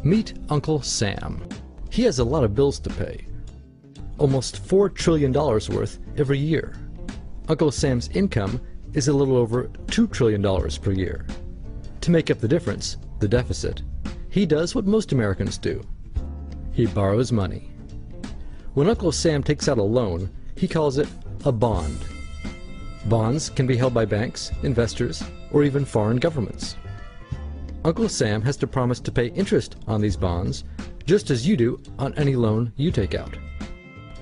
Meet Uncle Sam. He has a lot of bills to pay. Almost $4 trillion worth every year. Uncle Sam's income is a little over $2 trillion per year. To make up the difference, the deficit, he does what most Americans do. He borrows money. When Uncle Sam takes out a loan, he calls it a bond. Bonds can be held by banks, investors, or even foreign governments. Uncle Sam has to promise to pay interest on these bonds, just as you do on any loan you take out.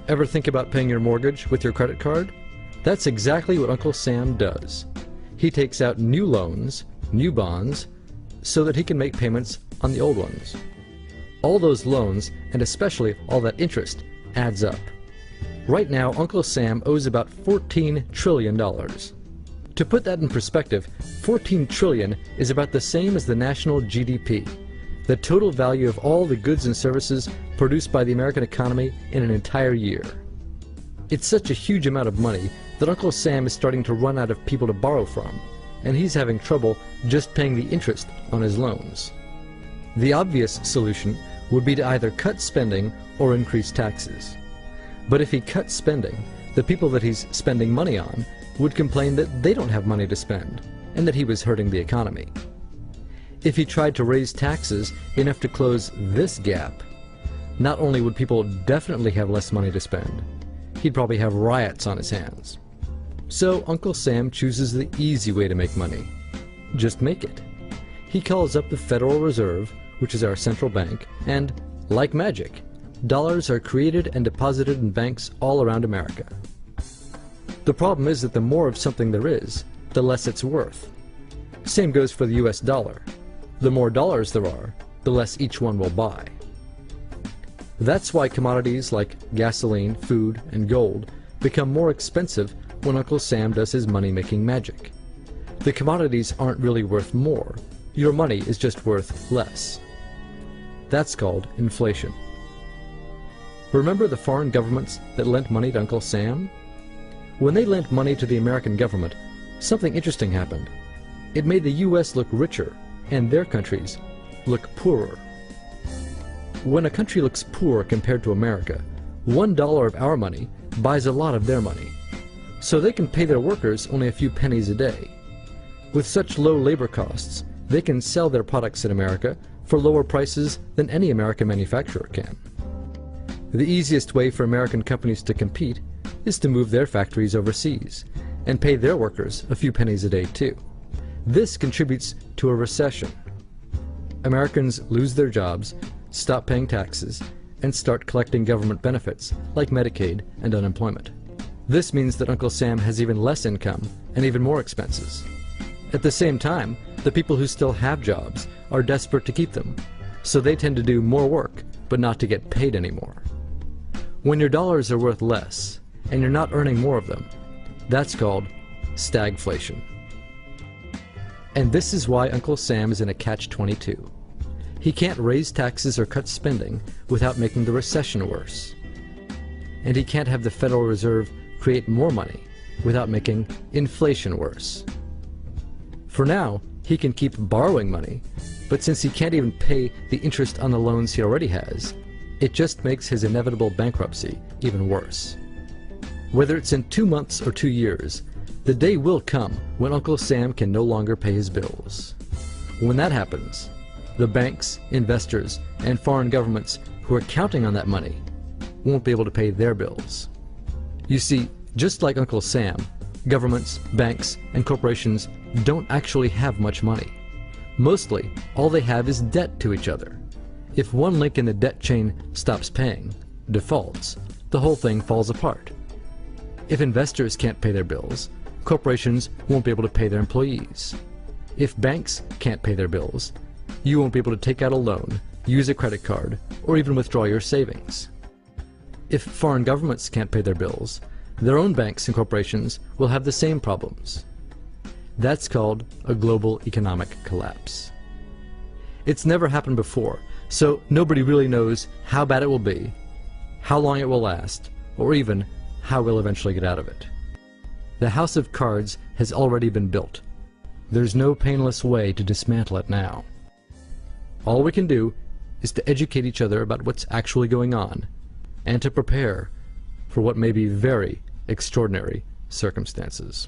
Ever think about paying your mortgage with your credit card? That's exactly what Uncle Sam does. He takes out new loans, new bonds, so that he can make payments on the old ones. All those loans, and especially all that interest, adds up. Right now, Uncle Sam owes about $14 trillion. To put that in perspective, 14 trillion is about the same as the national GDP, the total value of all the goods and services produced by the American economy in an entire year. It's such a huge amount of money that Uncle Sam is starting to run out of people to borrow from, and he's having trouble just paying the interest on his loans. The obvious solution would be to either cut spending or increase taxes. But if he cuts spending, the people that he's spending money on would complain that they don't have money to spend, and that he was hurting the economy. If he tried to raise taxes enough to close this gap, not only would people definitely have less money to spend, he'd probably have riots on his hands. So Uncle Sam chooses the easy way to make money. Just make it. He calls up the Federal Reserve, which is our central bank, and, like magic, dollars are created and deposited in banks all around America. The problem is that the more of something there is, the less it's worth. Same goes for the US dollar. The more dollars there are, the less each one will buy. That's why commodities like gasoline, food, and gold become more expensive when Uncle Sam does his money-making magic. The commodities aren't really worth more. Your money is just worth less. That's called inflation. Remember the foreign governments that lent money to Uncle Sam? When they lent money to the American government, something interesting happened. It made the US look richer, and their countries look poorer. When a country looks poor compared to America, $1 of our money buys a lot of their money. So they can pay their workers only a few pennies a day. With such low labor costs, they can sell their products in America for lower prices than any American manufacturer can. The easiest way for American companies to compete is to move their factories overseas and pay their workers a few pennies a day too. This contributes to a recession. Americans lose their jobs, stop paying taxes, and start collecting government benefits like Medicaid and unemployment. This means that Uncle Sam has even less income and even more expenses. At the same time, the people who still have jobs are desperate to keep them, so they tend to do more work but not to get paid anymore. When your dollars are worth less and you're not earning more of them, that's called stagflation. And this is why Uncle Sam is in a catch-22. He can't raise taxes or cut spending without making the recession worse. And he can't have the Federal Reserve create more money without making inflation worse. For now, he can keep borrowing money, but since he can't even pay the interest on the loans he already has, it just makes his inevitable bankruptcy even worse. Whether it's in 2 months or 2 years, the day will come when Uncle Sam can no longer pay his bills. When that happens, the banks, investors, and foreign governments who are counting on that money won't be able to pay their bills. You see, just like Uncle Sam, governments, banks, and corporations don't actually have much money. Mostly, all they have is debt to each other. If one link in the debt chain stops paying, defaults, the whole thing falls apart. If investors can't pay their bills, corporations won't be able to pay their employees. If banks can't pay their bills, you won't be able to take out a loan, use a credit card, or even withdraw your savings. If foreign governments can't pay their bills, their own banks and corporations will have the same problems. That's called a global economic collapse. It's never happened before, so nobody really knows how bad it will be, how long it will last, or even how we'll eventually get out of it. The house of cards has already been built. There's no painless way to dismantle it now. All we can do is to educate each other about what's actually going on, and to prepare for what may be very extraordinary circumstances.